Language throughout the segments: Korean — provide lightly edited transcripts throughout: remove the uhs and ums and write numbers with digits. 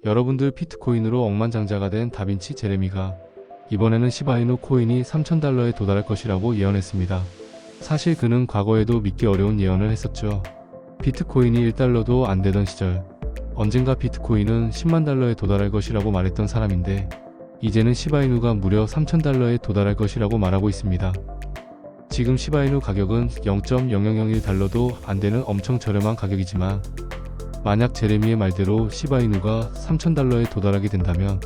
여러분들 비트코인으로 억만장자가 된 다빈치 제레미가 이번에는 시바이누 코인이 3,000달러에 도달할 것이라고 예언했습니다. 사실 그는 과거에도 믿기 어려운 예언을 했었죠. 비트코인이 1달러도 안 되던 시절, 언젠가 비트코인은 10만 달러에 도달할 것이라고 말했던 사람인데 이제는 시바이누가 무려 3,000달러에 도달할 것이라고 말하고 있습니다. 지금 시바이누 가격은 0.0001달러도 안 되는 엄청 저렴한 가격이지만 만약 제레미의 말대로 시바이누가 3,000달러에 도달하게 된다면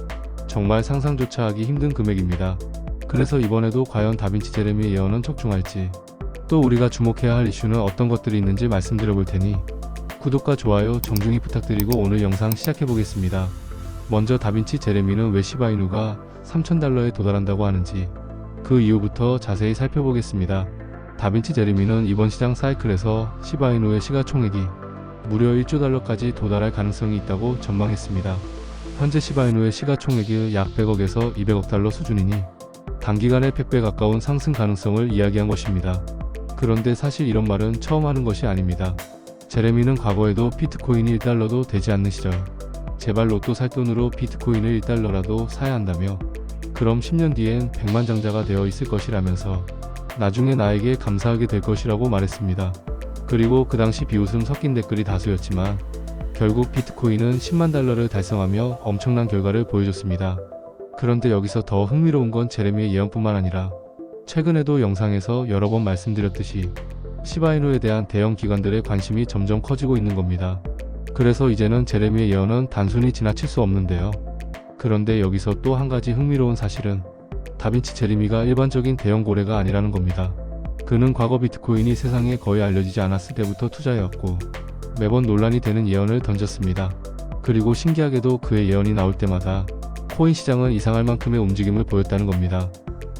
정말 상상조차 하기 힘든 금액입니다. 그래서 이번에도 과연 다빈치 제레미의 예언은 적중할지, 또 우리가 주목해야 할 이슈는 어떤 것들이 있는지 말씀드려 볼 테니 구독과 좋아요 정중히 부탁드리고 오늘 영상 시작해 보겠습니다. 먼저 다빈치 제레미는 왜 시바이누가 3,000달러에 도달한다고 하는지 그 이유부터 자세히 살펴보겠습니다. 다빈치 제레미는 이번 시장 사이클에서 시바이누의 시가총액이 무려 1조 달러까지 도달할 가능성이 있다고 전망했습니다. 현재 시바이누의 시가총액이 약 100억에서 200억 달러 수준이니 단기간에 100배 가까운 상승 가능성을 이야기한 것입니다. 그런데 사실 이런 말은 처음 하는 것이 아닙니다. 제레미는 과거에도 비트코인이 1달러도 되지 않는 시절 제발 로또 살 돈으로 비트코인을 1달러라도 사야 한다며 그럼 10년 뒤엔 100만 장자가 되어 있을 것이라면서 나중에 나에게 감사하게 될 것이라고 말했습니다. 그리고 그 당시 비웃음 섞인 댓글이 다수였지만 결국 비트코인은 10만 달러를 달성하며 엄청난 결과를 보여줬습니다. 그런데 여기서 더 흥미로운 건 제레미의 예언뿐만 아니라 최근에도 영상에서 여러 번 말씀드렸듯이 시바이누에 대한 대형 기관들의 관심이 점점 커지고 있는 겁니다. 그래서 이제는 제레미의 예언은 단순히 지나칠 수 없는데요. 그런데 여기서 또 한 가지 흥미로운 사실은 다빈치 제레미가 일반적인 대형 고래가 아니라는 겁니다. 그는 과거 비트코인이 세상에 거의 알려지지 않았을 때부터 투자해왔고 매번 논란이 되는 예언을 던졌습니다. 그리고 신기하게도 그의 예언이 나올 때마다 코인 시장은 이상할 만큼의 움직임을 보였다는 겁니다.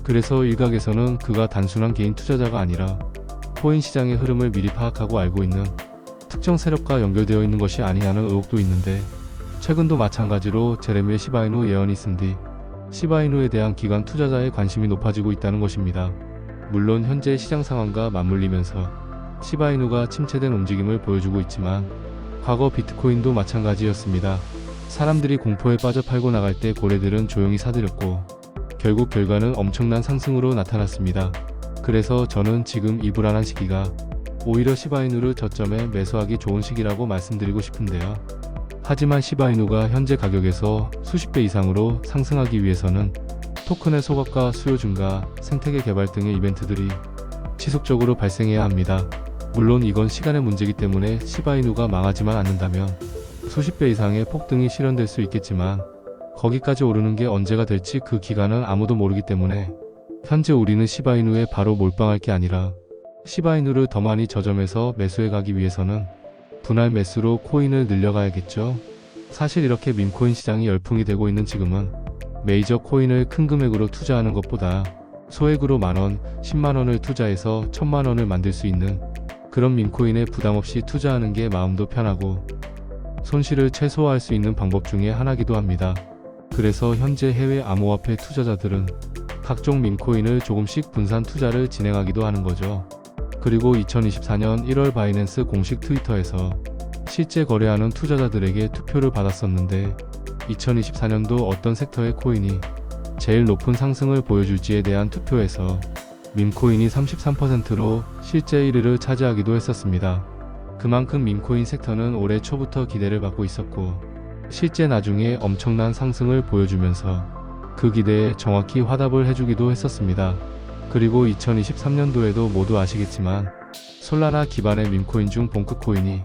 그래서 일각에서는 그가 단순한 개인 투자자가 아니라 코인 시장의 흐름을 미리 파악하고 알고 있는 특정 세력과 연결되어 있는 것이 아니냐는 의혹도 있는데 최근도 마찬가지로 제레미의 시바이누 예언이 있은 뒤 시바이누에 대한 기관 투자자의 관심이 높아지고 있다는 것입니다. 물론 현재 시장 상황과 맞물리면서 시바이누가 침체된 움직임을 보여주고 있지만 과거 비트코인도 마찬가지였습니다. 사람들이 공포에 빠져 팔고 나갈 때 고래들은 조용히 사들였고 결국 결과는 엄청난 상승으로 나타났습니다. 그래서 저는 지금 이 불안한 시기가 오히려 시바이누를 저점에 매수하기 좋은 시기라고 말씀드리고 싶은데요. 하지만 시바이누가 현재 가격에서 수십 배 이상으로 상승하기 위해서는 토큰의 소각과 수요 증가, 생태계 개발 등의 이벤트들이 지속적으로 발생해야 합니다. 물론 이건 시간의 문제이기 때문에 시바이누가 망하지만 않는다면 수십 배 이상의 폭등이 실현될 수 있겠지만 거기까지 오르는 게 언제가 될지 그 기간은 아무도 모르기 때문에 현재 우리는 시바이누에 바로 몰빵할 게 아니라 시바이누를 더 많이 저점에서 매수해 가기 위해서는 분할 매수로 코인을 늘려가야겠죠. 사실 이렇게 밈코인 시장이 열풍이 되고 있는 지금은 메이저 코인을 큰 금액으로 투자하는 것보다 소액으로 만원, 10만원을 투자해서 1000만원을 만들 수 있는 그런 밈코인에 부담없이 투자하는 게 마음도 편하고 손실을 최소화할 수 있는 방법 중에 하나기도 합니다. 그래서 현재 해외 암호화폐 투자자들은 각종 밈코인을 조금씩 분산 투자를 진행하기도 하는 거죠. 그리고 2024년 1월 바이낸스 공식 트위터에서 실제 거래하는 투자자들에게 투표를 받았었는데 2024년도 어떤 섹터의 코인이 제일 높은 상승을 보여줄지에 대한 투표에서 밈코인이 33%로 실제 1위를 차지하기도 했었습니다. 그만큼 밈코인 섹터는 올해 초부터 기대를 받고 있었고 실제 나중에 엄청난 상승을 보여주면서 그 기대에 정확히 화답을 해주기도 했었습니다. 그리고 2023년도에도 모두 아시겠지만 솔라나 기반의 밈코인 중 봉크코인이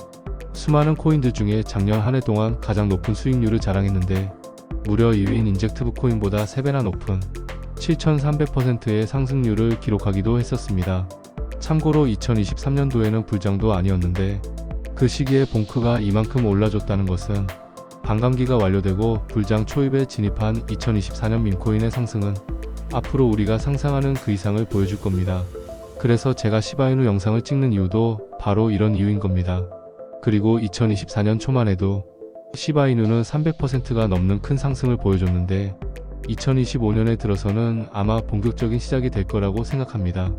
수많은 코인들 중에 작년 한 해 동안 가장 높은 수익률을 자랑했는데 무려 2위인 인젝티브 코인보다 3배나 높은 7300%의 상승률을 기록하기도 했었습니다. 참고로 2023년도에는 불장도 아니었는데 그 시기에 봉크가 이만큼 올라줬다는 것은 반감기가 완료되고 불장 초입에 진입한 2024년 밈코인의 상승은 앞으로 우리가 상상하는 그 이상을 보여줄 겁니다. 그래서 제가 시바이누 영상을 찍는 이유도 바로 이런 이유인 겁니다. 그리고 2024년 초만 해도 시바이누는 300%가 넘는 큰 상승을 보여줬는데 2025년에 들어서는 아마 본격적인 시작이 될 거라고 생각합니다.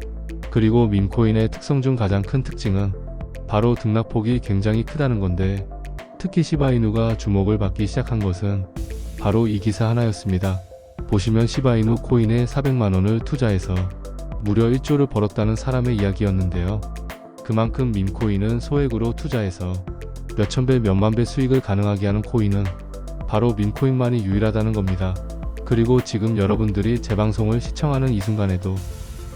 그리고 밈코인의 특성 중 가장 큰 특징은 바로 등락폭이 굉장히 크다는 건데 특히 시바이누가 주목을 받기 시작한 것은 바로 이 기사 하나였습니다. 보시면 시바이누 코인에 400만원을 투자해서 무려 1조를 벌었다는 사람의 이야기였는데요. 그만큼 밈코인은 소액으로 투자해서 몇천 배 몇만 배 수익을 가능하게 하는 코인은 바로 밈코인만이 유일하다는 겁니다. 그리고 지금 여러분들이 제 방송을 시청하는 이 순간에도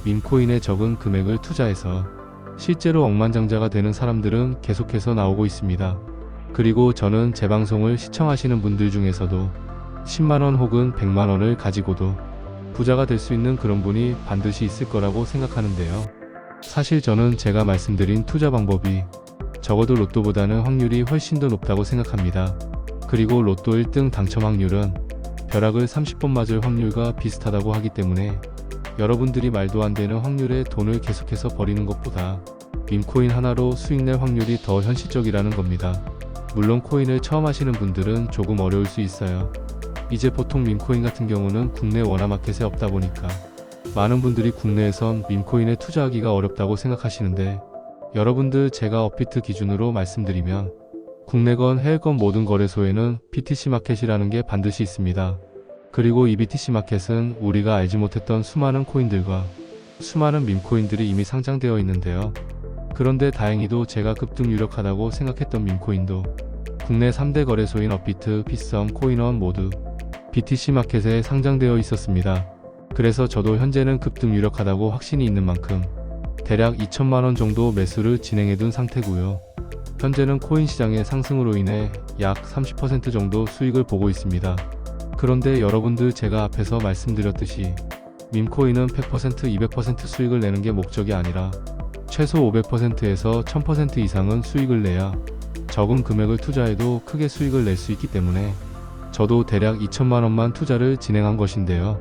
밈코인에 적은 금액을 투자해서 실제로 억만장자가 되는 사람들은 계속해서 나오고 있습니다. 그리고 저는 제 방송을 시청하시는 분들 중에서도 10만원 혹은 100만원을 가지고도 부자가 될 수 있는 그런 분이 반드시 있을 거라고 생각하는데요. 사실 저는 제가 말씀드린 투자 방법이 적어도 로또보다는 확률이 훨씬 더 높다고 생각합니다. 그리고 로또 1등 당첨 확률은 벼락을 30번 맞을 확률과 비슷하다고 하기 때문에 여러분들이 말도 안 되는 확률에 돈을 계속해서 버리는 것보다 밈코인 하나로 수익 낼 확률이 더 현실적이라는 겁니다. 물론 코인을 처음 하시는 분들은 조금 어려울 수 있어요. 이제 보통 밈코인 같은 경우는 국내 원화마켓에 없다 보니까 많은 분들이 국내에선 밈코인에 투자하기가 어렵다고 생각하시는데, 여러분들 제가 업비트 기준으로 말씀드리면 국내건 해외건 모든 거래소에는 BTC마켓이라는 게 반드시 있습니다. 그리고 이 BTC마켓은 우리가 알지 못했던 수많은 코인들과 수많은 밈코인들이 이미 상장되어 있는데요. 그런데 다행히도 제가 급등 유력하다고 생각했던 밈코인도 국내 3대 거래소인 업비트, 피썸, 코인원 모두 BTC마켓에 상장되어 있었습니다. 그래서 저도 현재는 급등 유력하다고 확신이 있는 만큼 대략 2천만원 정도 매수를 진행해둔 상태고요. 현재는 코인 시장의 상승으로 인해 약 30% 정도 수익을 보고 있습니다. 그런데 여러분들 제가 앞에서 말씀드렸듯이 밈코인은 100%, 200% 수익을 내는 게 목적이 아니라 최소 500%에서 1000% 이상은 수익을 내야 적은 금액을 투자해도 크게 수익을 낼 수 있기 때문에 저도 대략 2천만원만 투자를 진행한 것인데요.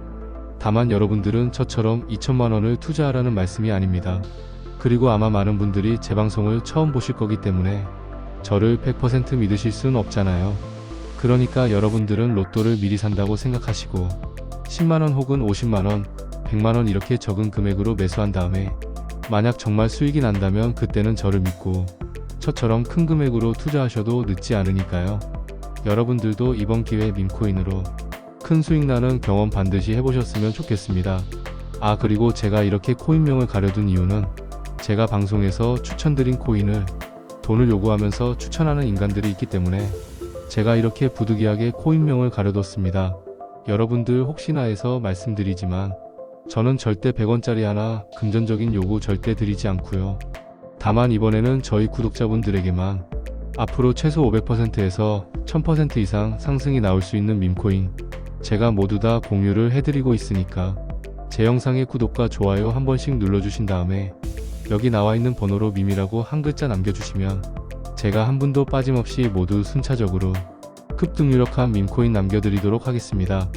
다만 여러분들은 저처럼 2천만원을 투자하라는 말씀이 아닙니다. 그리고 아마 많은 분들이 제 방송을 처음 보실 거기 때문에 저를 100% 믿으실 순 없잖아요. 그러니까 여러분들은 로또를 미리 산다고 생각하시고 10만원 혹은 50만원, 100만원 이렇게 적은 금액으로 매수한 다음에 만약 정말 수익이 난다면 그때는 저를 믿고 저처럼 큰 금액으로 투자하셔도 늦지 않으니까요. 여러분들도 이번 기회에 밈코인으로 큰 수익 나는 경험 반드시 해보셨으면 좋겠습니다. 아, 그리고 제가 이렇게 코인명을 가려둔 이유는 제가 방송에서 추천드린 코인을 돈을 요구하면서 추천하는 인간들이 있기 때문에 제가 이렇게 부득이하게 코인명을 가려뒀습니다. 여러분들 혹시나 해서 말씀드리지만 저는 절대 100원짜리 하나 금전적인 요구 절대 드리지 않고요. 다만 이번에는 저희 구독자분들에게만 앞으로 최소 500%에서 1000% 이상 상승이 나올 수 있는 밈코인 제가 모두 다 공유를 해드리고 있으니까 제 영상의 구독과 좋아요 한 번씩 눌러주신 다음에 여기 나와 있는 번호로 밈이라고 한 글자 남겨주시면 제가 한 분도 빠짐없이 모두 순차적으로 급등 유력한 밈코인 남겨드리도록 하겠습니다.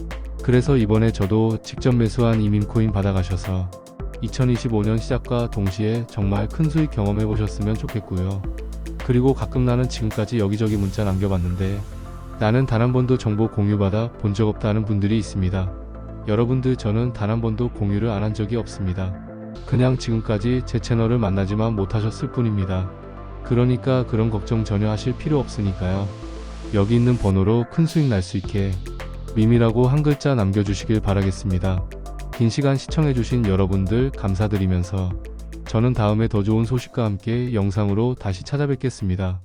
그래서 이번에 저도 직접 매수한 이 밈코인 받아가셔서 2025년 시작과 동시에 정말 큰 수익 경험해 보셨으면 좋겠고요. 그리고 가끔 나는 지금까지 여기저기 문자 남겨봤는데 나는 단 한 번도 정보 공유받아 본 적 없다는 분들이 있습니다. 여러분들, 저는 단 한 번도 공유를 안 한 적이 없습니다. 그냥 지금까지 제 채널을 만나지만 못하셨을 뿐입니다. 그러니까 그런 걱정 전혀 하실 필요 없으니까요. 여기 있는 번호로 큰 수익 날 수 있게 밈이라고 한 글자 남겨주시길 바라겠습니다. 긴 시간 시청해주신 여러분들 감사드리면서 저는 다음에 더 좋은 소식과 함께 영상으로 다시 찾아뵙겠습니다.